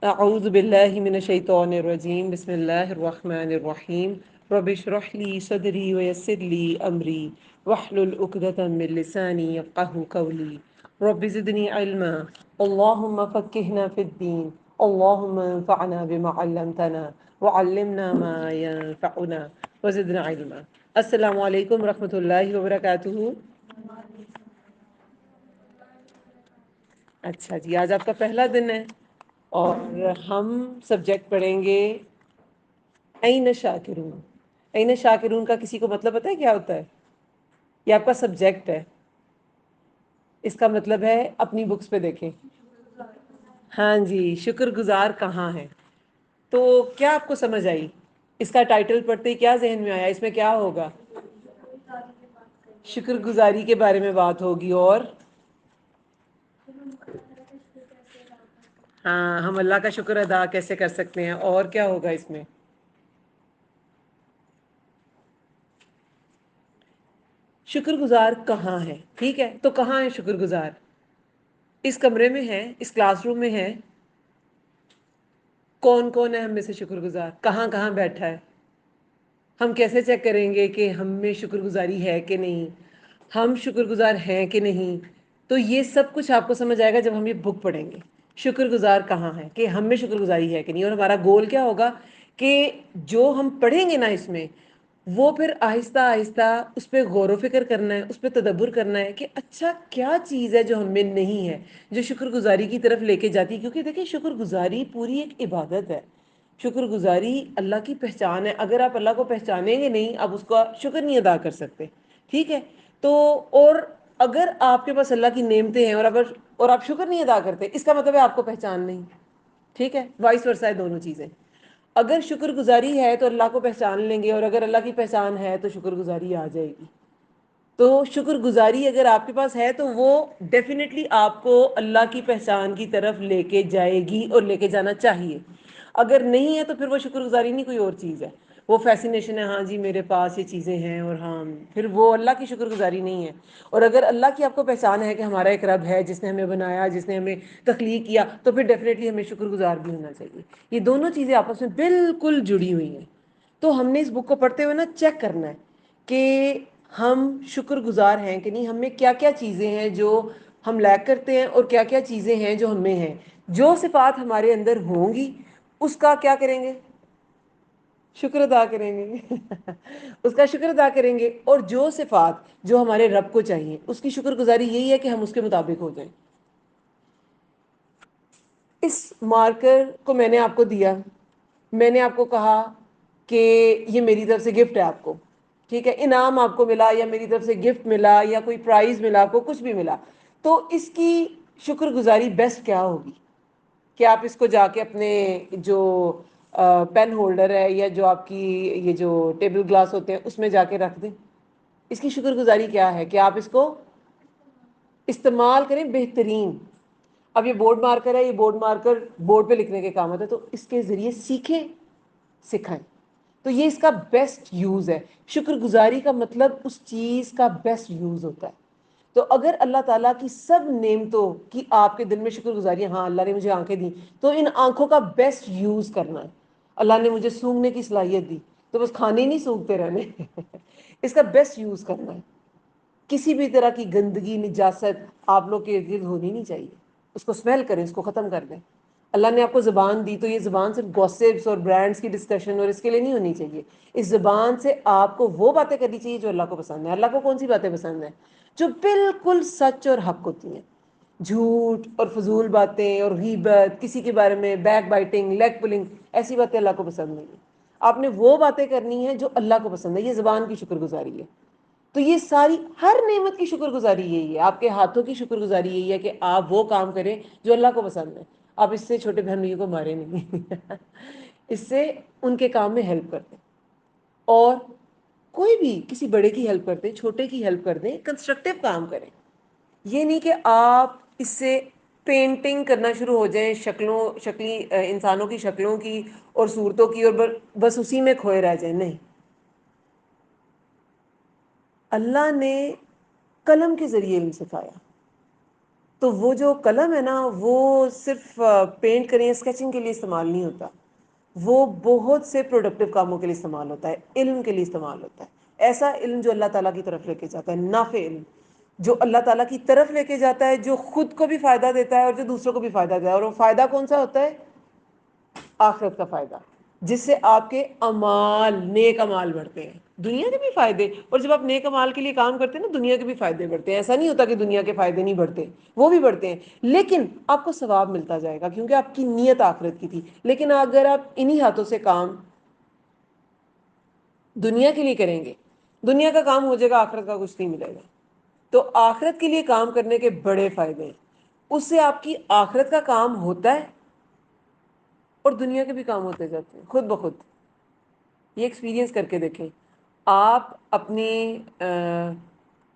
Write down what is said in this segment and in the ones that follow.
اعوذ باللہ من الشیطان الرجیم، بسم اللہ الرحمن الرحیم۔ رب اشرح لی صدری ویسر لی امری واحلل عقدۃ من لسانی یفقهوا قولی۔ رب زدنی علما، اللہم فقہنا فی الدین، اللہم انفعنا بما علمتنا وعلمنا ما ينفعنا وزدنا علما۔ السلام علیکم ورحمۃ اللہ وبرکاتہ۔ اچھا جی، آج آپ کا پہلا دن ہے اور ہم سبجیکٹ پڑھیں گے این شاکرون۔ این شاکرون کا کسی کو مطلب پتہ ہے کیا ہوتا ہے؟ یہ آپ کا سبجیکٹ ہے، اس کا مطلب ہے اپنی بکس پہ دیکھیں۔ ہاں جی، شکر گزار کہاں ہے؟ تو کیا آپ کو سمجھ آئی؟ اس کا ٹائٹل پڑھتے ہی کیا ذہن میں آیا؟ اس میں کیا ہوگا؟ شکر گزاری کے بارے میں بات ہوگی، اور ہاں، ہم اللہ کا شکر ادا کیسے کر سکتے ہیں، اور کیا ہوگا اس میں؟ شکر گزار کہاں ہے؟ ٹھیک ہے، تو کہاں ہے شکر گزار؟ اس کمرے میں ہے؟ اس کلاس روم میں ہے؟ کون کون ہے ہم میں سے شکر گزار؟ کہاں کہاں بیٹھا ہے؟ ہم کیسے چیک کریں گے کہ ہم میں شکر گزاری ہے کہ نہیں، ہم شکر گزار ہیں کہ نہیں؟ تو یہ سب کچھ آپ کو سمجھ آئے گا جب ہم یہ بک پڑھیں گے، شکر گزار کہاں ہے، کہ ہم میں شکر گزاری ہے کہ نہیں۔ اور ہمارا گول کیا ہوگا کہ جو ہم پڑھیں گے نا اس میں، وہ پھر آہستہ آہستہ اس پہ غور و فکر کرنا ہے، اس پہ تدبر کرنا ہے کہ اچھا کیا چیز ہے جو ہم میں نہیں ہے، جو شکر گزاری کی طرف لے کے جاتی ہے۔ کیونکہ دیکھیں، شکر گزاری پوری ایک عبادت ہے، شکر گزاری اللہ کی پہچان ہے۔ اگر آپ اللہ کو پہچانیں گے نہیں، آپ اس کا شکر نہیں ادا کر سکتے، ٹھیک ہے؟ تو اور اگر آپ کے پاس اللہ کی نعمتیں ہیں اور آپ شکر نہیں ادا کرتے، اس کا مطلب ہے آپ کو پہچان نہیں، ٹھیک ہے؟ وائس ورسا ہے دونوں چیزیں۔ اگر شکر گزاری ہے تو اللہ کو پہچان لیں گے، اور اگر اللہ کی پہچان ہے تو شکر گزاری آ جائے گی۔ تو شکر گزاری اگر آپ کے پاس ہے تو وہ ڈیفینیٹلی آپ کو اللہ کی پہچان کی طرف لے کے جائے گی، اور لے کے جانا چاہیے۔ اگر نہیں ہے تو پھر وہ شکر گزاری نہیں، کوئی اور چیز ہے، وہ فیسینیشن ہے، ہاں جی میرے پاس یہ چیزیں ہیں، اور ہاں پھر وہ اللہ کی شکر گزاری نہیں ہے۔ اور اگر اللہ کی آپ کو پہچان ہے کہ ہمارا ایک رب ہے جس نے ہمیں بنایا، جس نے ہمیں تخلیق کیا، تو پھر ڈیفینیٹلی ہمیں شکر گزار بھی ہونا چاہیے۔ یہ دونوں چیزیں آپس میں بالکل جڑی ہوئی ہیں۔ تو ہم نے اس بک کو پڑھتے ہوئے نا چیک کرنا ہے کہ ہم شکر گزار ہیں کہ نہیں، ہم میں کیا کیا چیزیں ہیں جو ہم لیک کرتے ہیں، اور کیا کیا چیزیں ہیں جو ہم میں ہیں۔ جو صفات ہمارے اندر ہوں گی اس کا کیا کریں گے؟ شکر ادا کریں گے اس کا شکر ادا کریں گے۔ اور جو صفات جو ہمارے رب کو چاہیے، اس کی شکر گزاری یہی ہے کہ ہم اس کے مطابق ہو جائیں۔ اس مارکر کو میں نے آپ کو دیا، میں نے آپ کو کہا کہ یہ میری طرف سے گفٹ ہے آپ کو، ٹھیک ہے؟ انعام آپ کو ملا، یا میری طرف سے گفٹ ملا، یا کوئی پرائز ملا، آپ کو کچھ بھی ملا، تو اس کی شکر گزاری بیسٹ کیا ہوگی؟ کہ آپ اس کو جا کے اپنے جو پین ہولڈر ہے، یا جو آپ کی یہ جو ٹیبل گلاس ہوتے ہیں اس میں جا کے رکھ دیں۔ اس کی شکر گزاری کیا ہے کہ آپ اس کو استعمال کریں بہترین۔ اب یہ بورڈ مارکر ہے، یہ بورڈ مارکر بورڈ پہ لکھنے کے کام آتا ہے، تو اس کے ذریعے سیکھیں، سکھائیں۔ تو یہ اس کا بیسٹ یوز ہے۔ شکر گزاری کا مطلب اس چیز کا بیسٹ یوز ہوتا ہے۔ تو اگر اللہ تعالیٰ کی سب نعمتوں کی آپ کے دل میں شکر گزاری ہے، ہاں اللہ نے مجھے آنکھیں دی، تو ان آنکھوں کا بیسٹ یوز کرنا ہے۔ اللہ نے مجھے سونگھنے کی صلاحیت دی، تو بس کھانے ہی نہیں سونگھتے رہنے اس کا بیسٹ یوز کرنا ہے۔ کسی بھی طرح کی گندگی، نجاست آپ لوگ کے ارد گرد ہونی نہیں چاہیے، اس کو اسمیل کریں، اس کو ختم کر دیں۔ اللہ نے آپ کو زبان دی، تو یہ زبان صرف گوسپس اور برانڈس کی ڈسکشن اور اس کے لیے نہیں ہونی چاہیے۔ اس زبان سے آپ کو وہ باتیں کرنی چاہیے جو اللہ کو پسند ہے۔ اللہ کو کون سی باتیں پسند ہیں؟ جو بالکل سچ اور حق ہوتی ہیں۔ جھوٹ اور فضول باتیں اور غیبت، کسی کے بارے میں بیک بائٹنگ، لیگ پلنگ، ایسی باتیں اللہ کو پسند نہیں ہیں۔ آپ نے وہ باتیں کرنی ہیں جو اللہ کو پسند ہے۔ یہ زبان کی شکر گزاری ہے۔ تو یہ ساری ہر نعمت کی شکر گزاری یہی ہے، آپ کے ہاتھوں کی شکر گزاری یہی ہے کہ آپ وہ کام کریں جو اللہ کو پسند ہے۔ آپ اس سے چھوٹے بہن بھائیوں کو مارے نہیں اس سے ان کے کام میں ہیلپ کرتے ہیں۔ اور کوئی بھی کسی بڑے کی ہیلپ کرتے، چھوٹے کی ہیلپ کر دیں، کنسٹرکٹیو کام کریں۔ یہ نہیں کہ آپ اس سے پینٹنگ کرنا شروع ہو جائیں، شکلی انسانوں کی شکلوں کی اور صورتوں کی، اور بس اسی میں کھوئے رہ جائیں۔ نہیں، اللہ نے قلم کے ذریعے علم سکھایا، تو وہ جو قلم ہے نا وہ صرف پینٹ کریں اسکیچنگ کے لیے استعمال نہیں ہوتا، وہ بہت سے پروڈکٹیو کاموں کے لیے استعمال ہوتا ہے، علم کے لیے استعمال ہوتا ہے، ایسا علم جو اللہ تعالیٰ کی طرف لے کے جاتا ہے، نافع علم جو اللہ تعالیٰ کی طرف لے کے جاتا ہے، جو خود کو بھی فائدہ دیتا ہے اور جو دوسروں کو بھی فائدہ دیتا ہے. اور وہ فائدہ کون سا ہوتا ہے؟ آخرت کا فائدہ، جس سے آپ کے اعمال، نیک اعمال بڑھتے ہیں، دنیا کے بھی فائدے. اور جب آپ نیک اعمال کے لیے کام کرتے ہیں نا، دنیا کے بھی فائدے بڑھتے ہیں. ایسا نہیں ہوتا کہ دنیا کے فائدے نہیں بڑھتے، وہ بھی بڑھتے ہیں، لیکن آپ کو ثواب ملتا جائے گا کیونکہ آپ کی نیت آخرت کی تھی. لیکن اگر آپ انہی ہاتھوں سے کام دنیا کے لیے کریں گے، دنیا کا کام ہو جائے گا، آخرت کا کچھ نہیں ملے گا. تو آخرت کے لیے کام کرنے کے بڑے فائدے ہیں. اس سے آپ کی آخرت کا کام ہوتا ہے اور دنیا کے بھی کام ہوتے جاتے ہیں خود بخود. یہ ایکسپیرینس کر کے دیکھیں. آپ اپنی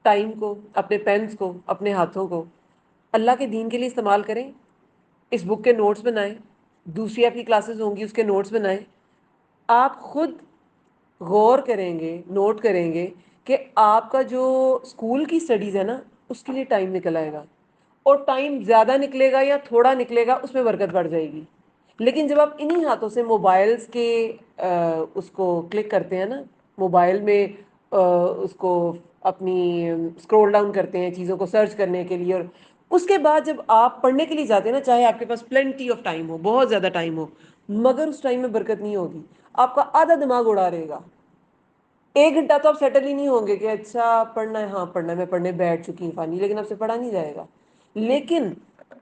ٹائم کو، اپنے پینس کو، اپنے ہاتھوں کو اللہ کے دین کے لیے استعمال کریں. اس بک کے نوٹس بنائیں، دوسری آپ کی کلاسز ہوں گی اس کے نوٹس بنائیں. آپ خود غور کریں گے، نوٹ کریں گے کہ آپ کا جو اسکول کی اسٹڈیز ہے نا، اس کے لیے ٹائم نکل آئے گا. اور ٹائم زیادہ نکلے گا یا تھوڑا نکلے گا، اس میں برکت بڑھ جائے گی. لیکن جب آپ انہی ہاتھوں سے موبائلز کے اس کو کلک کرتے ہیں نا، موبائل میں اس کو اپنی اسکرول ڈاؤن کرتے ہیں چیزوں کو سرچ کرنے کے لیے، اور اس کے بعد جب آپ پڑھنے کے لیے جاتے ہیں نا، چاہے آپ کے پاس پلینٹی آف ٹائم ہو، بہت زیادہ ٹائم ہو، مگر اس ٹائم میں برکت نہیں ہوگی. آپ کا آدھا دماغ اڑا رہے گا. 1 گھنٹہ تو آپ سیٹل ہی نہیں ہوں گے کہ اچھا پڑھنا ہے، ہاں پڑھنا ہے، میں پڑھنے بیٹھ چکی ہوں فانی، لیکن آپ سے پڑھا نہیں جائے گا. لیکن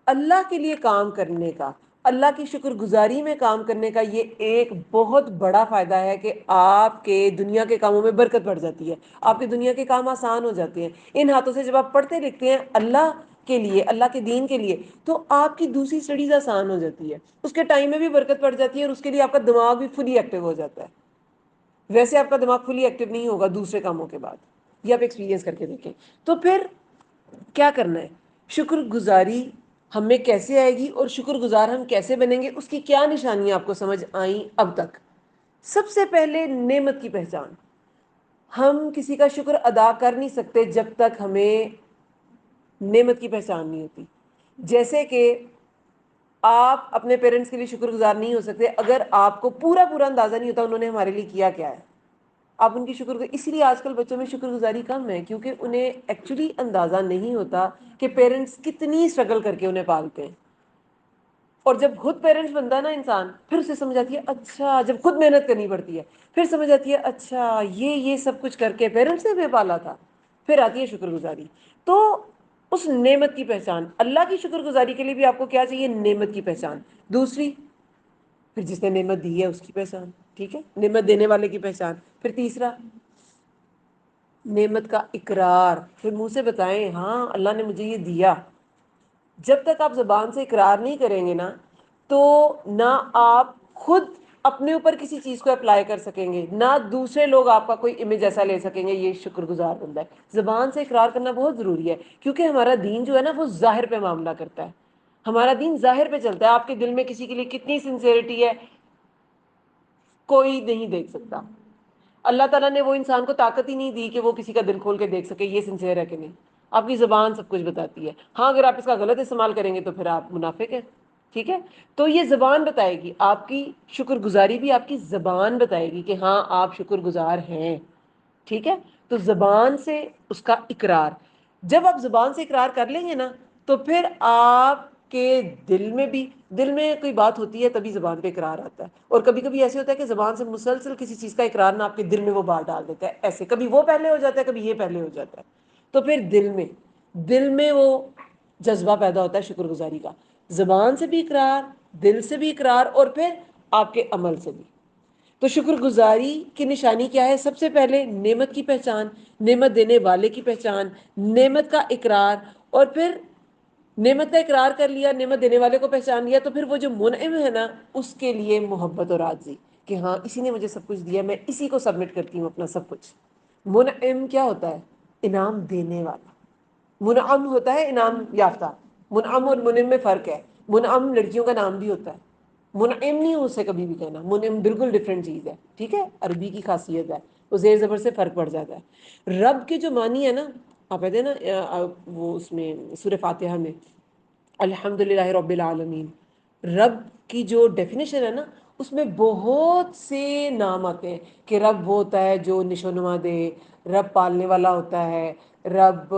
اللہ کے لیے کام کرنے کا، اللہ کی شکر گزاری میں کام کرنے کا یہ ایک بہت بڑا فائدہ ہے کہ آپ کے دنیا کے کاموں میں برکت بڑھ جاتی ہے، آپ کے دنیا کے کام آسان ہو جاتے ہیں. ان ہاتھوں سے جب آپ پڑھتے لکھتے ہیں اللہ کے لیے، اللہ کے دین کے لیے، تو آپ کی دوسری اسٹڈیز آسان ہو جاتی ہے، اس کے ٹائم میں بھی برکت پڑ جاتی ہے، اور اس کے لیے آپ کا دماغ بھی فلی ایکٹیو ہو جاتا ہے. ویسے آپ کا دماغ فلی ایکٹیو نہیں ہوگا دوسرے کاموں کے بعد. یہ آپ ایکسپیرینس کر کے دیکھیں. تو پھر کیا کرنا ہے؟ شکر گزاری ہم میں کیسے آئے گی اور شکر گزار ہم کیسے بنیں گے؟ اس کی کیا نشانیاں آپ کو سمجھ آئیں اب تک؟ سب سے پہلے نعمت کی پہچان. ہم کسی کا شکر ادا کر نہیں سکتے جب تک ہمیں نعمت کی پہچان نہیں ہوتی. جیسے کہ آپ اپنے پیرنٹس کے لیے شکر گزار نہیں ہو سکتے اگر آپ کو پورا پورا اندازہ نہیں ہوتا انہوں نے ہمارے لیے کیا کیا ہے. آپ ان کی اسی لیے آج کل بچوں میں شکر گزاری کم ہے، کیونکہ انہیں ایکچولی اندازہ نہیں ہوتا کہ پیرنٹس کتنی اسٹرگل کر کے انہیں پالتے ہیں. اور جب خود پیرنٹس بنتا ہے نا انسان، پھر اسے سمجھ آتی ہے اچھا، جب خود محنت کرنی پڑتی ہے پھر سمجھ آتی ہے اچھا یہ سب کچھ کر کے پیرنٹس نے ہمیں پالا تھا. پھر آتی ہے شکر گزاری. تو اس نعمت کی پہچان، اللہ کی شکر گزاری کے لیے بھی آپ کو کیا چاہیے؟ نعمت کی پہچان. دوسری، پھر جس نے نعمت دی ہے اس کی پہچان، ٹھیک ہے، نعمت دینے والے کی پہچان. پھر تیسرا، نعمت کا اقرار. پھر منہ سے بتائیں ہاں اللہ نے مجھے یہ دیا. جب تک آپ زبان سے اقرار نہیں کریں گے نا، تو نہ آپ خود اپنے اوپر کسی چیز کو اپلائی کر سکیں گے، نہ دوسرے لوگ آپ کا کوئی امیج ایسا لے سکیں گے یہ شکر گزار بندہ ہے. زبان سے اقرار کرنا بہت ضروری ہے، کیونکہ ہمارا دین جو ہے نا وہ ظاہر پہ معاملہ کرتا ہے. ہمارا دین ظاہر پہ چلتا ہے. آپ کے دل میں کسی کے لیے کتنی سنسیئرٹی ہے کوئی نہیں دیکھ سکتا. اللہ تعالیٰ نے وہ انسان کو طاقت ہی نہیں دی کہ وہ کسی کا دل کھول کے دیکھ سکے یہ سنسیئر ہے کہ نہیں. آپ کی زبان سب کچھ بتاتی ہے. ہاں اگر آپ اس کا غلط استعمال کریں گے تو پھر آپ منافق ہیں، ٹھیک ہے. تو یہ زبان بتائے گی، آپ کی شکر گزاری بھی آپ کی زبان بتائے گی کہ ہاں آپ شکر گزار ہیں، ٹھیک ہے. تو زبان سے اس کا اقرار. جب آپ زبان سے اقرار کر لیں گے نا، تو پھر آپ کے دل میں کوئی بات ہوتی ہے تبھی زبان پہ اقرار آتا ہے. اور کبھی کبھی ایسے ہوتا ہے کہ زبان سے مسلسل کسی چیز کا اقرار نہ آپ کے دل میں وہ بات ڈال دیتا ہے. ایسے کبھی وہ پہلے ہو جاتا ہے، کبھی یہ پہلے ہو جاتا ہے. تو پھر دل میں وہ جذبہ پیدا ہوتا ہے شکر گزاری کا. زبان سے بھی اقرار، دل سے بھی اقرار، اور پھر آپ کے عمل سے بھی. تو شکر گزاری کی نشانی کیا ہے؟ سب سے پہلے نعمت کی پہچان، نعمت دینے والے کی پہچان، نعمت کا اقرار. اور پھر نعمت کا اقرار کر لیا، نعمت دینے والے کو پہچان لیا، تو پھر وہ جو منعم ہے نا اس کے لیے محبت اور عاجزی کہ ہاں اسی نے مجھے سب کچھ دیا، میں اسی کو سبمٹ کرتی ہوں اپنا سب کچھ. منعم کیا ہوتا ہے؟ انعام دینے والا. منعم ہوتا ہے انعام یافتہ. منعم اور منعم میں فرق ہے. منعم لڑکیوں کا نام بھی ہوتا ہے. منعم نہیں اسے کبھی بھی کہنا، منعم بالکل ڈفرینٹ چیز ہے، ٹھیک ہے. عربی کی خاصیت ہے، وہ زیر زبر سے فرق پڑ جاتا ہے. رب کے جو معنی ہے نا، آپ کہتے ہیں نا وہ اس میں سورہ فاتحہ میں الحمدللہ رب العالمین. رب کی جو ڈیفینیشن ہے نا اس میں بہت سے نام آتے ہیں کہ رب وہ ہوتا ہے جو نشو و نما دے، رب پالنے والا ہوتا ہے، رب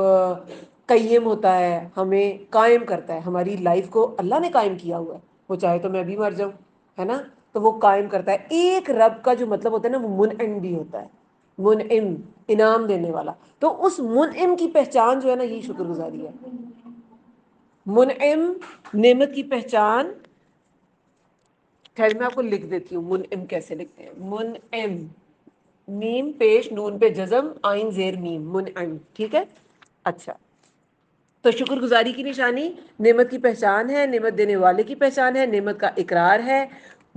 قیم ہوتا ہے، ہمیں قائم کرتا ہے. ہماری لائف کو اللہ نے قائم کیا ہوا ہے، وہ چاہے تو میں بھی مر جاؤں، ہے نا، تو وہ قائم کرتا ہے. ایک رب کا جو مطلب ہوتا ہے نا وہ منعم بھی ہوتا ہے، منعم، انعام دینے والا. تو اس منعم کی پہچان جو ہے نا یہی شکر گزاری ہے. منعم، نعمت کی پہچان. خیر میں آپ کو لکھ دیتی ہوں منعم کیسے لکھتے ہیں. منعم، میم پیش نون پہ جزم آئین زیر میم، منعم. ٹھیک ہے. اچھا، تو شکر گزاری کی نشانی نعمت کی پہچان ہے، نعمت دینے والے کی پہچان ہے، نعمت کا اقرار ہے.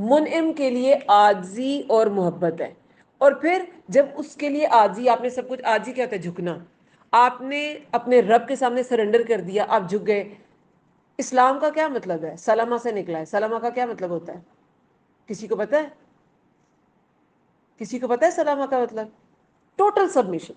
منعم کے لیے عاجزی اور محبت ہے. اور پھر جب اس کے لیے عاجزی، آپ نے سب کچھ، عاجزی کیا ہوتا ہے؟ جھکنا. آپ نے اپنے رب کے سامنے سرنڈر کر دیا، آپ جھک گئے. اسلام کا کیا مطلب ہے؟ سلمہ سے نکلا ہے. سلمہ کا کیا مطلب ہوتا ہے؟ کسی کو پتہ ہے؟ کسی کو پتہ ہے سلامہ کا مطلب؟ ٹوٹل سبمیشن،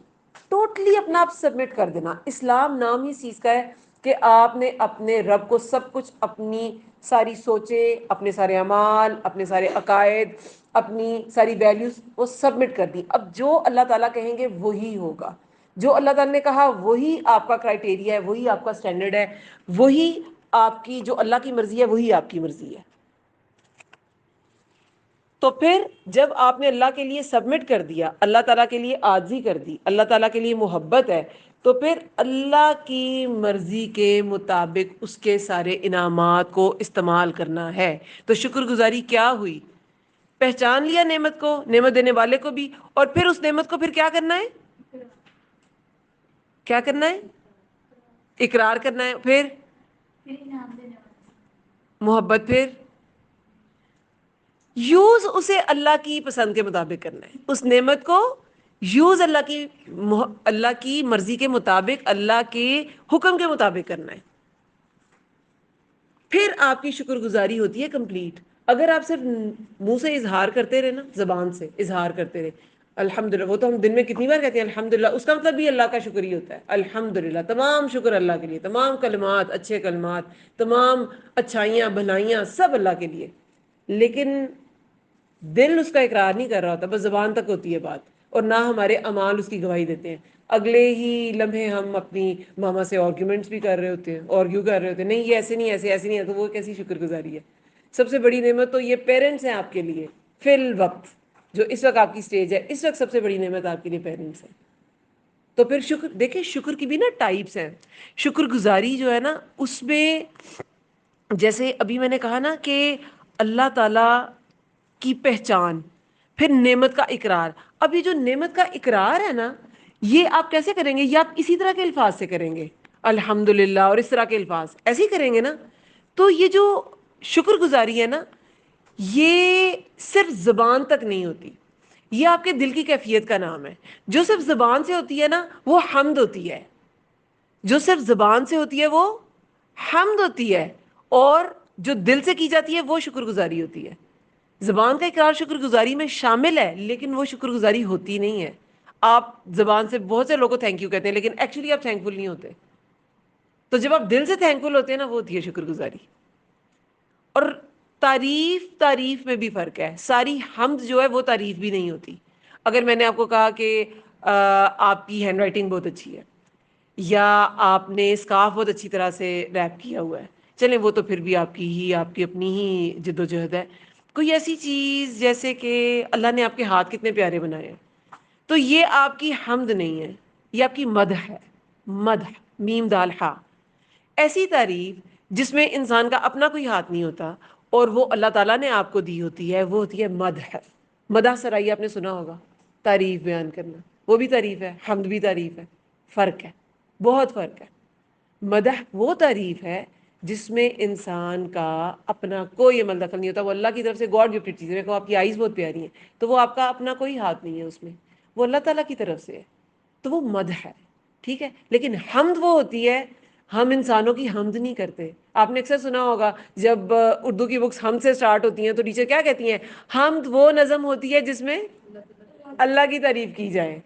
ٹوٹلی اپنا آپ سبمٹ کر دینا. اسلام نام ہی چیز کا ہے کہ آپ نے اپنے رب کو سب کچھ، اپنی ساری سوچیں، اپنے سارے اعمال، اپنے سارے عقائد، اپنی ساری ویلیوز وہ سبمٹ کر دی. اب جو اللہ تعالیٰ کہیں گے وہی ہوگا. جو اللہ تعالیٰ نے کہا وہی آپ کا کرائٹیریا ہے، وہی آپ کا سٹینڈرڈ ہے، وہی آپ کی، جو اللہ کی مرضی ہے وہی آپ کی مرضی ہے. تو پھر جب آپ نے اللہ کے لیے سبمٹ کر دیا، اللہ تعالیٰ کے لیے عاجزی کر دی، اللہ تعالیٰ کے لیے محبت ہے، تو پھر اللہ کی مرضی کے مطابق اس کے سارے انعامات کو استعمال کرنا ہے. تو شکر گزاری کیا ہوئی؟ پہچان لیا نعمت کو، نعمت دینے والے کو بھی، اور پھر اس نعمت کو پھر کیا کرنا ہے؟ کیا کرنا ہے؟ اقرار کرنا ہے. پھر محبت، پھر یوز اسے اللہ کی پسند کے مطابق کرنا ہے. اس نعمت کو یوز اللہ کی مرضی کے مطابق، اللہ کے حکم کے مطابق کرنا ہے. پھر آپ کی شکر گزاری ہوتی ہے کمپلیٹ. اگر آپ صرف منہ سے اظہار کرتے رہے نا، زبان سے اظہار کرتے رہے الحمدللہ، وہ تو ہم دن میں کتنی بار کہتے ہیں الحمدللہ، اس کا مطلب بھی اللہ کا شکر ہی ہوتا ہے. الحمدللہ، تمام شکر اللہ کے لیے، تمام کلمات، اچھے کلمات، تمام اچھائیاں بھلائیاں سب اللہ کے لیے. لیکن دل اس کا اقرار نہیں کر رہا ہوتا، بس زبان تک ہوتی ہے بات، اور نہ ہمارے اعمال اس کی گواہی دیتے ہیں. اگلے ہی لمحے ہم اپنی ماما سے آرگیومنٹس بھی کر رہے ہوتے ہیں، آرگیو کر رہے ہوتے ہیں، نہیں یہ ایسے نہیں، ایسے ایسے نہیں ہے. تو وہ کیسی شکر گزاری ہے؟ سب سے بڑی نعمت تو یہ پیرنٹس ہیں آپ کے لیے فی الوقت. جو اس وقت آپ کی سٹیج ہے، اس وقت سب سے بڑی نعمت آپ کے لیے پیرنٹس ہیں. تو پھر شکر دیکھیں، شکر کی بھی نا ٹائپس ہیں. شکر گزاری جو ہے نا اس میں، جیسے ابھی میں نے کہا نا کہ اللہ تعالی کی پہچان، پھر نعمت کا اقرار. ابھی جو نعمت کا اقرار ہے نا، یہ آپ کیسے کریں گے؟ یہ آپ اسی طرح کے الفاظ سے کریں گے، الحمدللہ اور اس طرح کے الفاظ ایسے ہی کریں گے نا. تو یہ جو شکر گزاری ہے نا، یہ صرف زبان تک نہیں ہوتی، یہ آپ کے دل کی کیفیت کا نام ہے. جو صرف زبان سے ہوتی ہے نا وہ حمد ہوتی ہے، جو صرف زبان سے ہوتی ہے وہ حمد ہوتی ہے، اور جو دل سے کی جاتی ہے وہ شکر گزاری ہوتی ہے. زبان کا اقرار شکر گزاری میں شامل ہے، لیکن وہ شکر گزاری ہوتی نہیں ہے. آپ زبان سے بہت سے لوگوں کو تھینک یو کہتے ہیں، لیکن ایکچولی آپ تھینک فل نہیں ہوتے. تو جب آپ دل سے تھینک فل ہوتے ہیں نا، وہ ہوتی ہے شکر گزاری. اور تعریف میں بھی فرق ہے. ساری حمد جو ہے وہ تعریف بھی نہیں ہوتی. اگر میں نے آپ کو کہا کہ آپ کی ہینڈ رائٹنگ بہت اچھی ہے، یا آپ نے اسکارف بہت اچھی طرح سے ریپ کیا ہوا ہے، چلیں وہ تو پھر بھی آپ کی اپنی ہی جد و جہد ہے. کوئی ایسی چیز جیسے کہ اللہ نے آپ کے ہاتھ کتنے پیارے بنائے ہیں، تو یہ آپ کی حمد نہیں ہے، یہ آپ کی مدح ہے. مدح، میم دال ہا. ایسی تعریف جس میں انسان کا اپنا کوئی ہاتھ نہیں ہوتا اور وہ اللہ تعالیٰ نے آپ کو دی ہوتی ہے، وہ ہوتی ہے مدح. مدح سرائی آپ نے سنا ہوگا، تعریف بیان کرنا، وہ بھی تعریف ہے، حمد بھی تعریف ہے. فرق ہے، بہت فرق ہے. مدح وہ تعریف ہے جس میں انسان کا اپنا کوئی عمل دخل نہیں ہوتا، وہ اللہ کی طرف سے گاڈ گفٹڈ چیز ہے. آپ کی آئیز بہت پیاری ہیں، تو وہ آپ کا اپنا کوئی ہاتھ نہیں ہے اس میں، وہ اللہ تعالیٰ کی طرف سے ہے. تو وہ مدح ہے، ٹھیک ہے. لیکن حمد وہ ہوتی ہے، ہم انسانوں کی حمد نہیں کرتے. آپ نے اکثر سنا ہوگا جب اردو کی بکس حمد سے سٹارٹ ہوتی ہیں تو ٹیچر کیا کہتی ہیں؟ حمد وہ نظم ہوتی ہے جس میں اللہ کی تعریف کی جائے.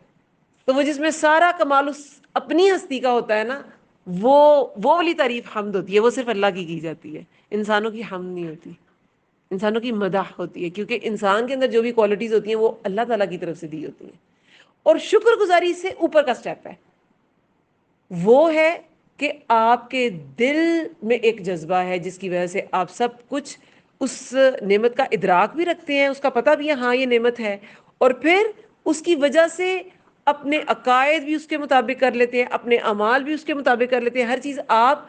تو وہ جس میں سارا کمال اس اپنی ہستی کا ہوتا ہے نا، وہ والی تعریف حمد ہوتی ہے، وہ صرف اللہ کی جاتی ہے، انسانوں کی حمد نہیں ہوتی، انسانوں کی مدح ہوتی ہے، کیونکہ انسان کے اندر جو بھی کوالٹیز ہوتی ہیں وہ اللہ تعالیٰ کی طرف سے دی ہوتی ہیں. اور شکر گزاری سے اوپر کا سٹیپ ہے، وہ ہے کہ آپ کے دل میں ایک جذبہ ہے جس کی وجہ سے آپ سب کچھ اس نعمت کا ادراک بھی رکھتے ہیں، اس کا پتہ بھی ہے ہاں یہ نعمت ہے، اور پھر اس کی وجہ سے اپنے عقائد بھی اس کے مطابق کر لیتے ہیں، اپنے اعمال بھی اس کے مطابق کر لیتے ہیں، ہر چیز آپ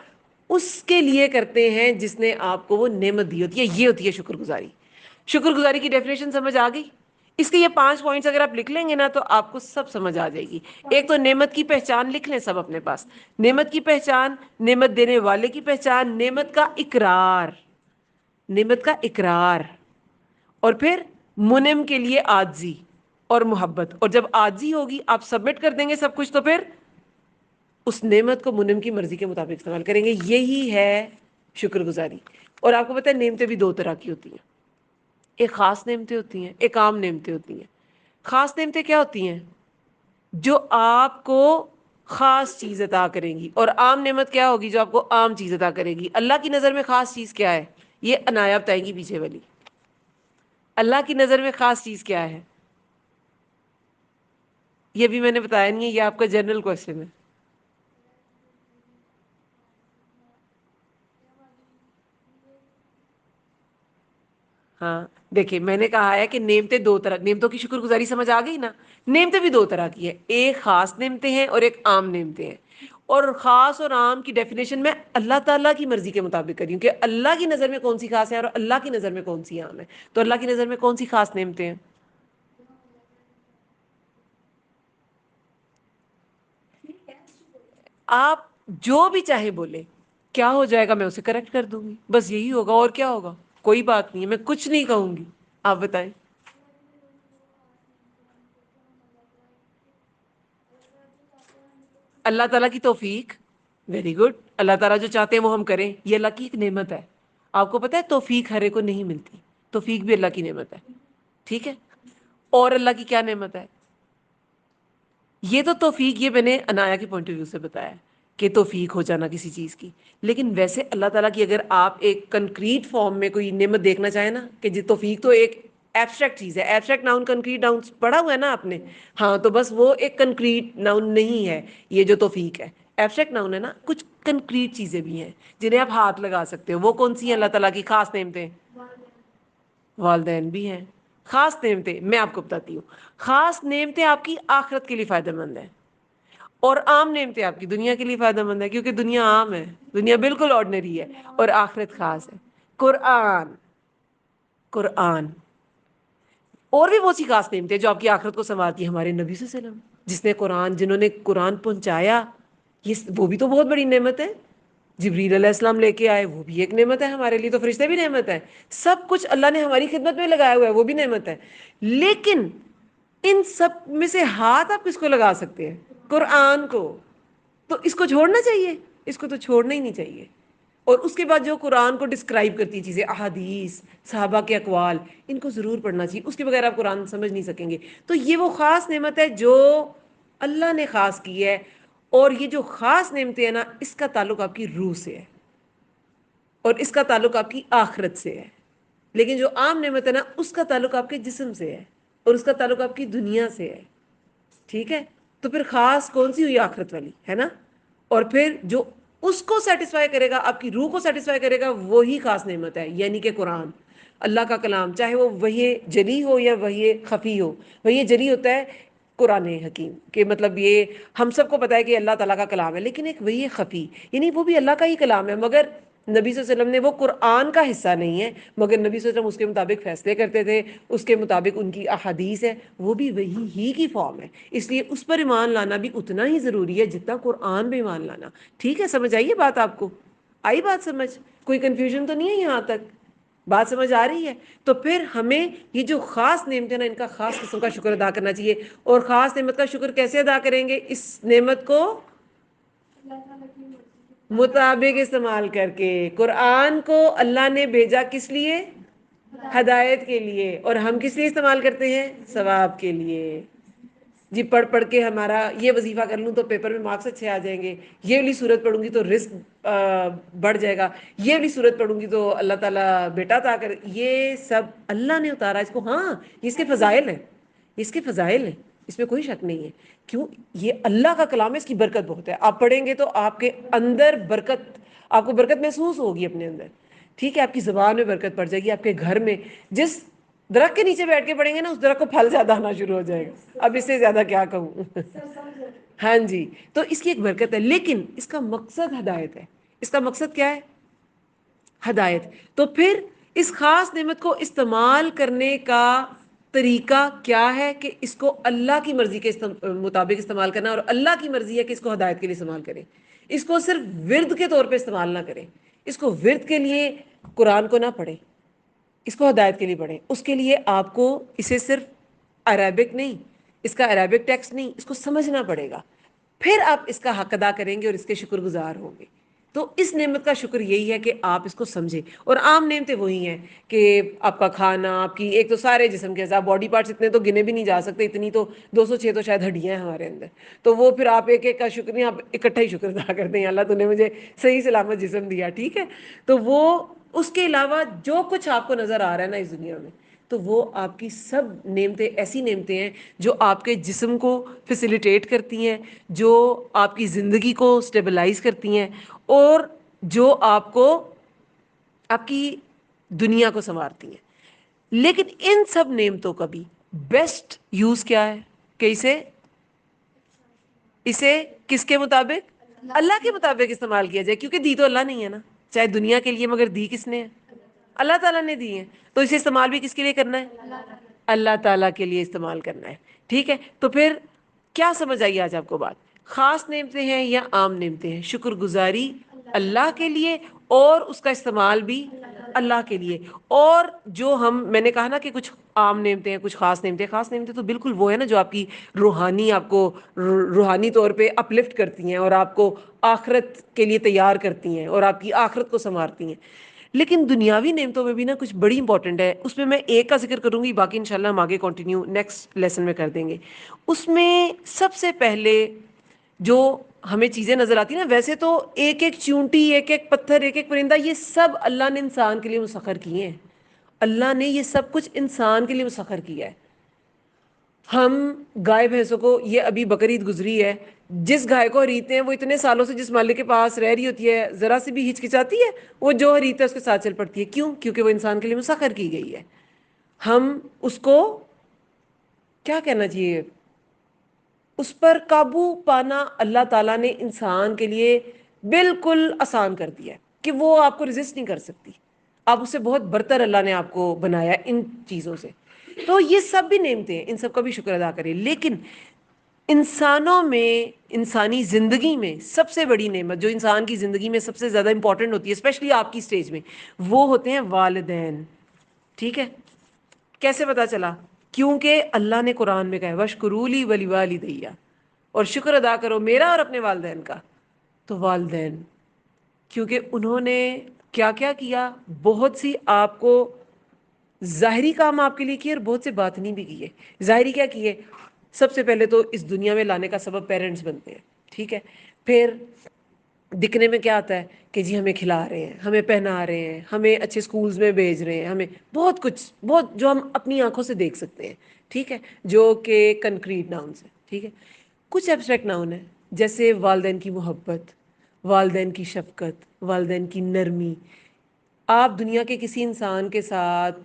اس کے لیے کرتے ہیں جس نے آپ کو وہ نعمت دی ہوتی ہے. یہ ہوتی ہے شکر گزاری. شکر گزاری کی ڈیفینیشن سمجھ آ گئی؟ اس کے یہ 5 پوائنٹس اگر آپ لکھ لیں گے نا تو آپ کو سب سمجھ آ جائے گی. ایک تو نعمت کی پہچان لکھ لیں سب اپنے پاس. نعمت کی پہچان، نعمت دینے والے کی پہچان، نعمت کا اقرار، نعمت کا اقرار، اور پھر منعم کے لیے عاجزی اور محبت. اور جب عاجزی ہوگی، آپ سبمٹ کر دیں گے سب کچھ، تو پھر اس نعمت کو منعم کی مرضی کے مطابق استعمال کریں گے. یہی ہے شکر گزاری. اور آپ کو پتہ ہے نعمتیں بھی 2 طرح کی ہوتی ہیں. ایک خاص نعمتیں ہوتی ہیں، ایک عام نعمتیں ہوتی ہیں. خاص نعمتیں کیا ہوتی ہیں؟ جو آپ کو خاص چیز عطا کریں گی. اور عام نعمت کیا ہوگی؟ جو آپ کو عام چیز عطا کرے گی. اللہ کی نظر میں خاص چیز کیا ہے؟ یہ عنایہ بتائیں گی پیچھے والی. اللہ کی نظر میں خاص چیز کیا ہے؟ یہ بھی میں نے بتایا نہیں ہے، یہ آپ کا جنرل کوشچن ہے. ہاں دیکھیں، میں نے کہا ہے کہ نعمتیں 2 طرح، نعمتوں کی شکر گزاری سمجھ آ گئی نا. نعمتیں بھی 2 طرح کی ہے، ایک خاص نعمتیں ہیں اور ایک عام نعمتیں ہیں. اور خاص اور عام کی ڈیفینیشن میں اللہ تعالیٰ کی مرضی کے مطابق کری ہوں کہ اللہ کی نظر میں کون سی خاص ہے اور اللہ کی نظر میں کون سی عام ہے. تو اللہ کی نظر میں کون سی خاص نعمتیں ہیں؟ آپ جو بھی چاہے بولے، کیا ہو جائے گا میں اسے کریکٹ کر دوں گی، بس یہی ہوگا. اور کیا ہوگا؟ کوئی بات نہیں ہے، میں کچھ نہیں کہوں گی. آپ بتائیں. اللہ تعالیٰ کی توفیق. Very good. اللہ تعالیٰ جو چاہتے ہیں وہ ہم کریں، یہ اللہ کی ایک نعمت ہے. آپ کو پتہ ہے توفیق ہر ایک کو نہیں ملتی، توفیق بھی اللہ کی نعمت ہے. ٹھیک ہے. اور اللہ کی کیا نعمت ہے؟ یہ تو توفیق، یہ میں نے عنایہ کے پوائنٹ آف ویو سے بتایا کہ توفیق ہو جانا کسی چیز کی. لیکن ویسے اللہ تعالیٰ کی اگر آپ ایک کنکریٹ فارم میں کوئی نعمت دیکھنا چاہیں نا، کہ جی توفیق تو ایک ایبسٹریکٹ چیز ہے. ایبسٹریکٹ ناؤن کنکریٹ ناؤن پڑھا ہوا ہے نا آپ نے؟ ہاں تو بس وہ ایک کنکریٹ ناؤن نہیں ہے یہ جو توفیق ہے. ایبسٹریکٹ ناؤن ہے نا. کچھ کنکریٹ چیزیں بھی ہیں جنہیں آپ ہاتھ لگا سکتے ہو. وہ کون سی ہیں اللہ تعالیٰ کی خاص نعمتیں؟ والدین بھی ہیں. خاص نعمتیں میں آپ کو بتاتی ہوں. خاص نعمتیں آپ کی آخرت کے لیے فائدہ مند ہیں، اور عام نعمتیں آپ کی دنیا کے لیے فائدہ مند ہے، کیونکہ دنیا عام ہے، دنیا بالکل آرڈنری ہے، اور آخرت خاص ہے. قرآن. قرآن اور بھی بہت سی خاص نعمتیں جو آپ کی آخرت کو سنوارتی ہیں. ہمارے نبی صلی اللہ علیہ وسلم جس نے قرآن، جنہوں نے قرآن پہنچایا، یہ وہ بھی تو بہت بڑی نعمت ہے. جبریل علیہ السلام لے کے آئے، وہ بھی ایک نعمت ہے. ہمارے لیے تو فرشتے بھی نعمت ہے. سب کچھ اللہ نے ہماری خدمت میں لگایا ہوا ہے، وہ بھی نعمت ہے. لیکن ان سب میں سے ہاتھ آپ کس کو لگا سکتے ہیں؟ قرآن کو. تو اس کو چھوڑنا چاہیے؟ اس کو تو چھوڑنا ہی نہیں چاہیے. اور اس کے بعد جو قرآن کو ڈسکرائب کرتی چیزیں، احادیث، صحابہ کے اقوال، ان کو ضرور پڑھنا چاہیے. اس کے بغیر آپ قرآن سمجھ نہیں سکیں گے. تو یہ وہ خاص نعمت ہے جو اللہ نے خاص کی ہے. اور یہ جو خاص نعمتیں ہیں نا، اس کا تعلق آپ کی روح سے ہے، اور اس کا تعلق آپ کی آخرت سے ہے. لیکن جو عام نعمت ہے نا، اس کا تعلق آپ کے جسم سے ہے، اور اس کا تعلق آپ کی دنیا سے ہے. ٹھیک ہے. تو پھر خاص کون سی ہوئی؟ آخرت والی ہے نا. اور پھر جو اس کو سیٹسفائی کرے گا، آپ کی روح کو سیٹسفائی کرے گا، وہی خاص نعمت ہے. یعنی کہ قرآن، اللہ کا کلام، چاہے وہ وحی جلی ہو یا وحی خفی ہو. وحی جلی ہوتا ہے قرآن حکیم، کہ مطلب یہ ہم سب کو پتہ ہے کہ اللہ تعالیٰ کا کلام ہے. لیکن ایک وحی خفی، یعنی وہ بھی اللہ کا ہی کلام ہے، مگر نبی صلی اللہ علیہ وسلم نے وہ قرآن کا حصہ نہیں ہے، مگر نبی صلی اللہ علیہ وسلم اس کے مطابق فیصلے کرتے تھے، اس کے مطابق ان کی احادیث ہے، وہ بھی وہی ہی کی فارم ہے. اس لیے اس پر ایمان لانا بھی اتنا ہی ضروری ہے جتنا قرآن پہ ایمان لانا. ٹھیک ہے. سمجھ آئیے بات؟ آپ کو آئی بات سمجھ؟ کوئی کنفیوژن تو نہیں ہے یہاں تک؟ بات سمجھ آ رہی ہے؟ تو پھر ہمیں یہ جو خاص نعمت ہے نا، ان کا خاص قسم کا شکر ادا کرنا چاہیے. اور خاص نعمت کا شکر کیسے ادا کریں گے؟ اس نعمت کو مطابق استعمال کر کے. قرآن کو اللہ نے بھیجا کس لیے؟ ہدایت کے لیے. اور ہم کس لیے استعمال کرتے ہیں؟ ثواب کے لیے. جی پڑھ پڑھ کے ہمارا یہ وظیفہ کر لوں تو پیپر میں مارکس اچھے آ جائیں گے، یہ والی صورت پڑھوں گی تو رزق بڑھ جائے گا، یہ والی صورت پڑھوں گی تو اللہ تعالیٰ بیٹا عطا کر، یہ سب اللہ نے اتارا اس کو. ہاں یہ اس کے فضائل ہیں، اس کے فضائل ہیں، اس میں کوئی شک نہیں ہے. کیوں؟ یہ اللہ کا کلام ہے، اس کی برکت بہت ہے. آپ پڑھیں گے تو آپ کے اندر برکت، آپ کو برکت محسوس ہوگی اپنے اندر. ٹھیک ہے، آپ کی زبان میں برکت پڑ جائے گی، آپ کے گھر میں جس درخت کے نیچے بیٹھ کے پڑھیں گے نا اس درخت کو پھل زیادہ آنا شروع ہو جائے گا. اب اس سے زیادہ کیا کہوں. ہاں جی، تو اس کی ایک برکت ہے، لیکن اس کا مقصد ہدایت ہے. اس کا مقصد کیا ہے؟ ہدایت. تو پھر اس خاص نعمت کو استعمال کرنے کا طریقہ کیا ہے کہ اس کو اللہ کی مرضی کے مطابق استعمال کرنا، اور اللہ کی مرضی ہے کہ اس کو ہدایت کے لیے استعمال کریں. اس کو صرف ورد کے طور پہ استعمال نہ کریں. اس کو ورد کے لیے قرآن کو نہ پڑھیں، اس کو ہدایت کے لیے پڑھیں. اس کے لیے آپ کو اسے صرف عربک نہیں، اس کا عربک ٹیکسٹ نہیں، اس کو سمجھنا پڑے گا. پھر آپ اس کا حق ادا کریں گے اور اس کے شکر گزار ہوں گے. تو اس نعمت کا شکر یہی ہے کہ آپ اس کو سمجھیں. اور عام نعمتیں وہی ہیں کہ آپ کا کھانا، آپ کی ایک تو سارے جسم کے اعضاء، باڈی پارٹس اتنے تو گنے بھی نہیں جا سکتے، اتنی تو 206 تو شاید ہڈیاں ہیں ہمارے اندر. تو وہ پھر آپ ایک ایک کا شکر نہیں، آپ اکٹھا ہی شکر ادا کرتے ہیں، اللہ تو نے مجھے صحیح سلامت جسم دیا. ٹھیک ہے، تو وہ اس کے علاوہ جو کچھ آپ کو نظر آ رہا ہے نا اس دنیا میں، تو وہ آپ کی سب نعمتیں ایسی نعمتیں ہیں جو آپ کے جسم کو فیسیلیٹیٹ کرتی ہیں، جو آپ کی زندگی کو سٹیبلائز کرتی ہیں، اور جو آپ کو آپ کی دنیا کو سنوارتی ہیں. لیکن ان سب نعمتوں کا بھی بیسٹ یوز کیا ہے کہ اسے کس کے مطابق؟ اللہ کے مطابق استعمال کیا جائے. کیونکہ دی تو اللہ نہیں ہے نا، چاہے دنیا کے لیے، مگر دی کس نے ہے؟ اللہ تعالیٰ نے دی ہے. تو اسے استعمال بھی کس کے لیے کرنا ہے؟ اللہ تعالیٰ کے لیے استعمال کرنا ہے. ٹھیک ہے، تو پھر کیا سمجھ آئی آج آپ کو بات؟ خاص نعمتیں ہیں یا عام نعمتیں ہیں؟ شکر گزاری اللہ کے لیے، اور اس کا استعمال بھی اللہ کے لیے. اور جو میں نے کہا نا کہ کچھ عام نعمتیں ہیں، کچھ خاص نعمتیں. خاص نعمتیں تو بالکل وہ ہے نا جو آپ کی آپ کو روحانی طور پہ اپلفٹ کرتی ہیں، اور آپ کو آخرت کے لیے تیار کرتی ہیں، اور آپ کی آخرت کو سنوارتی ہیں. لیکن دنیاوی نعمتوں میں بھی نا کچھ بڑی امپورٹنٹ ہے. اس میں ایک کا ذکر کروں گی، باقی انشاءاللہ ہم آگے کنٹینیو نیکسٹ لیسن میں کر دیں گے. اس میں سب سے پہلے جو ہمیں چیزیں نظر آتی ہیں نا، ویسے تو ایک ایک چونٹی، ایک ایک پتھر، ایک ایک پرندہ، یہ سب اللہ نے انسان کے لیے مسخر کیے ہیں. اللہ نے یہ سب کچھ انسان کے لیے مسخر کیا ہے. ہم گائے بھینسوں کو، یہ ابھی بقرعید گزری ہے، جس گائے کو خریدتے ہیں وہ اتنے سالوں سے جس مالک کے پاس رہ رہی ہوتی ہے، ذرا سی بھی ہچکچاتی ہے وہ جو خریدتا ہے اس کے ساتھ چل پڑتی ہے. کیوں؟ کیونکہ وہ انسان کے لیے مسخر کی گئی ہے. ہم اس کو کیا کہنا چاہیے، اس پر قابو پانا اللہ تعالیٰ نے انسان کے لیے بالکل آسان کر دیا ہے کہ وہ آپ کو ریزسٹ نہیں کر سکتی. آپ اس سے بہت برتر اللہ نے آپ کو بنایا ان چیزوں سے. تو یہ سب بھی نعمتیں ہیں، ان سب کا بھی شکر ادا کریں. لیکن انسانوں میں، انسانی زندگی میں سب سے بڑی نعمت جو انسان کی زندگی میں سب سے زیادہ امپورٹنٹ ہوتی ہے، اسپیشلی آپ کی سٹیج میں، وہ ہوتے ہیں والدین. ٹھیک ہے، کیسے پتا چلا؟ کیونکہ اللہ نے قرآن میں کہا ہے وَاشْکُرُوا لِی وَلِوَالِدَیَّ، اور شکر ادا کرو میرا اور اپنے والدین کا. تو والدین، کیونکہ انہوں نے کیا کیا کیا، بہت سی آپ کو ظاہری کام آپ کے لیے کیے اور بہت سے باطنی بھی کیے. ظاہری کیا کیے؟ سب سے پہلے تو اس دنیا میں لانے کا سبب پیرنٹس بنتے ہیں. ٹھیک ہے، پھر دکھنے میں کیا آتا ہے کہ جی ہمیں کھلا رہے ہیں، ہمیں پہنا رہے ہیں، ہمیں اچھے سکولز میں بھیج رہے ہیں، ہمیں بہت کچھ، بہت جو ہم اپنی آنکھوں سے دیکھ سکتے ہیں. ٹھیک ہے، جو کہ کنکریٹ ناؤنس ہیں. ٹھیک ہے، کچھ ایبسٹریکٹ ناؤن ہیں جیسے والدین کی محبت، والدین کی شفقت، والدین کی نرمی. آپ دنیا کے کسی انسان کے ساتھ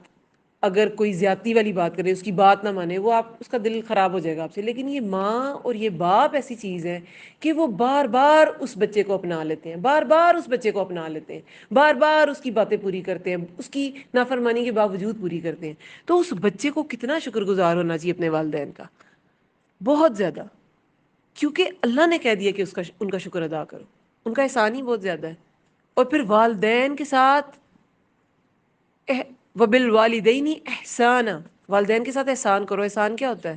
اگر کوئی زیادتی والی بات کرے، اس کی بات نہ مانے، وہ اس کا دل خراب ہو جائے گا آپ سے. لیکن یہ ماں اور یہ باپ ایسی چیز ہے کہ وہ بار بار اس بچے کو اپنا لیتے ہیں، بار بار اس بچے کو اپنا لیتے ہیں، بار بار اس کی باتیں پوری کرتے ہیں، اس کی نافرمانی کے باوجود پوری کرتے ہیں. تو اس بچے کو کتنا شکر گزار ہونا چاہیے اپنے والدین کا، بہت زیادہ. کیونکہ اللہ نے کہہ دیا کہ ان کا شکر ادا کرو، ان کا احسان ہی بہت زیادہ ہے. اور پھر والدین کے ساتھ وَبِالْوَالِدَيْنِ إِحْسَانًا، والدین کے ساتھ احسان کرو. احسان کیا ہوتا ہے؟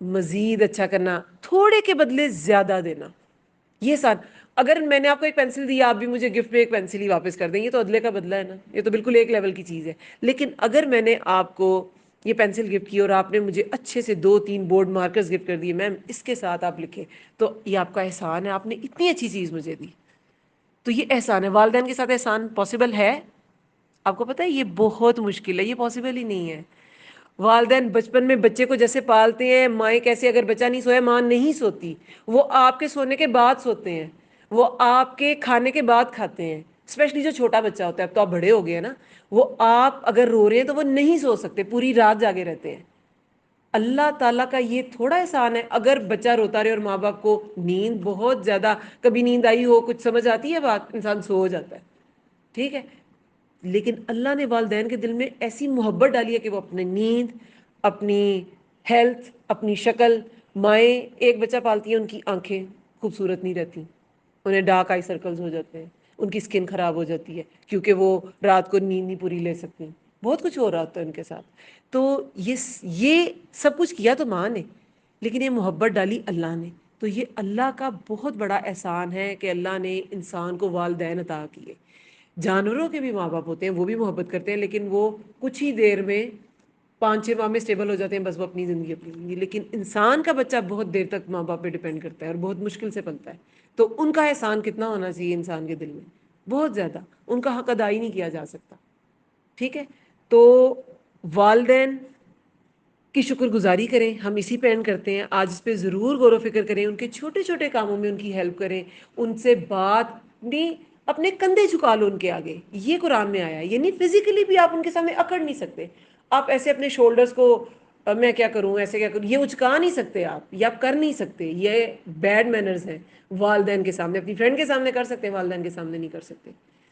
مزید اچھا کرنا، تھوڑے کے بدلے زیادہ دینا. یہ احسان. اگر میں نے آپ کو ایک پینسل دی، آپ بھی مجھے گفٹ میں ایک پینسل ہی واپس کر دیں، یہ تو عدلے کا بدلہ ہے نا، یہ تو بالکل ایک لیول کی چیز ہے. لیکن اگر میں نے آپ کو یہ پینسل گفٹ کی اور آپ نے مجھے اچھے سے 2-3 بورڈ مارکرز گفٹ کر دیے، میم اس کے ساتھ آپ لکھیں، تو یہ آپ کا احسان ہے، آپ نے اتنی اچھی چیز مجھے دی. تو یہ احسان ہے. والدین کے ساتھ احسان پاسبل ہے؟ آپ کو پتہ ہے یہ بہت مشکل ہے، یہ پاسبل ہی نہیں ہے. والدین بچپن میں بچے کو جیسے پالتے ہیں، مائیں کیسے، اگر بچہ نہیں سویا ماں نہیں سوتی، وہ آپ کے سونے کے بعد سوتے ہیں، وہ آپ کے کھانے کے بعد کھاتے ہیں. اسپیشلی جو چھوٹا بچہ ہوتا ہے، اب تو آپ بڑے ہو گئے ہیں نا، وہ آپ اگر رو رہے ہیں تو وہ نہیں سو سکتے، پوری رات جاگے رہتے ہیں. اللہ تعالیٰ کا یہ تھوڑا احسان ہے اگر بچہ روتا رہے اور ماں باپ کو نیند بہت زیادہ، کبھی نیند آئی ہو، کچھ سمجھ آتی ہے بات، انسان سو ہو جاتا ہے، ٹھیک ہے. لیکن اللہ نے والدین کے دل میں ایسی محبت ڈالی ہے کہ وہ اپنی نیند، اپنی ہیلتھ، اپنی شکل، مائیں ایک بچہ پالتی ہیں ان کی آنکھیں خوبصورت نہیں رہتی، انہیں ڈارک آئی سرکلز ہو جاتے ہیں، ان کی سکن خراب ہو جاتی ہے کیونکہ وہ رات کو نیند نہیں پوری لے سکتی، بہت کچھ ہو رہا ہوتا ہے ان کے ساتھ. تو یہ سب کچھ کیا تو ماں نے، لیکن یہ محبت ڈالی اللہ نے. تو یہ اللہ کا بہت بڑا احسان ہے کہ اللہ نے انسان کو والدین عطا کیے. جانوروں کے بھی ماں باپ ہوتے ہیں، وہ بھی محبت کرتے ہیں، لیکن وہ کچھ ہی دیر میں 5-6 ماہ میں اسٹیبل ہو جاتے ہیں، بس وہ اپنی زندگی. لیکن انسان کا بچہ بہت دیر تک ماں باپ پہ ڈپینڈ کرتا ہے اور بہت مشکل سے پلتا ہے. تو ان کا احسان کتنا ہونا چاہیے انسان کے دل میں؟ بہت زیادہ. ان کا حق ادا ہی نہیں کیا جا سکتا. ٹھیک ہے. تو والدین کی شکر گزاری کریں، ہم اسی پہ اینڈ کرتے ہیں آج. اس پہ ضرور غور و فکر کریں، ان کے چھوٹے چھوٹے کاموں میں ان کی ہیلپ کریں، ان سے بات نہیں، اپنے کندھے جھکا لو ان کے آگے. یہ قرآن میں آیا ہے، یعنی فزیکلی بھی آپ ان کے سامنے اکڑ نہیں سکتے. آپ ایسے اپنے شولڈرز کو میں کیا کروں، ایسے کیا کروں، یہ اچکا نہیں سکتے آپ، یہ آپ کر نہیں سکتے. یہ بیڈ مینرز ہیں. والدین کے سامنے، اپنی فرینڈ کے سامنے کر سکتے ہیں، والدین کے سامنے نہیں کر سکتے.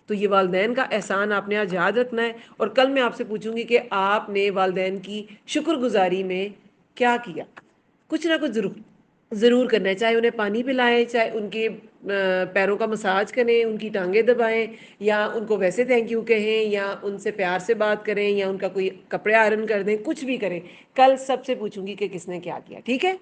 تو یہ والدین کا احسان آپ نے آج یاد رکھنا ہے. اور کل میں آپ سے پوچھوں گی کہ آپ نے والدین کی شکر گزاری میں کیا کیا. کچھ نہ کچھ ضرور کرنا ہے، چاہے انہیں پانی پلائیں، چاہے ان کے پیروں کا مساج کریں، ان کی ٹانگیں دبائیں، یا ان کو ویسے تھینک یو کہیں، یا ان سے پیار سے بات کریں، یا ان کا کوئی کپڑے آئرن کر دیں، کچھ بھی کریں. کل سب سے پوچھوں گی کہ کس نے کیا کیا. ٹھیک ہے.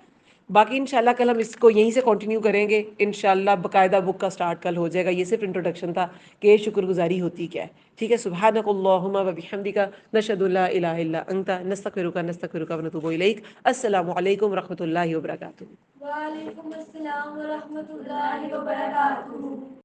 باقی انشاءاللہ کل ہم اس کو یہیں سے کنٹینیو کریں گے انشاءاللہ. باقاعدہ بک کا سٹارٹ کل ہو جائے گا. یہ صرف انٹروڈکشن تھا کہ شکر گزاری ہوتی کیا ہے. ٹھیک ہے. سبحانک اللہم و بحمدک، نشہد لا الہ الا انت، نستغفرک ونتوب الیک. السلام علیکم ورحمۃ اللہ وبرکاتہ. وعلیکم السلام ورحمۃ اللہ وبرکاتہ.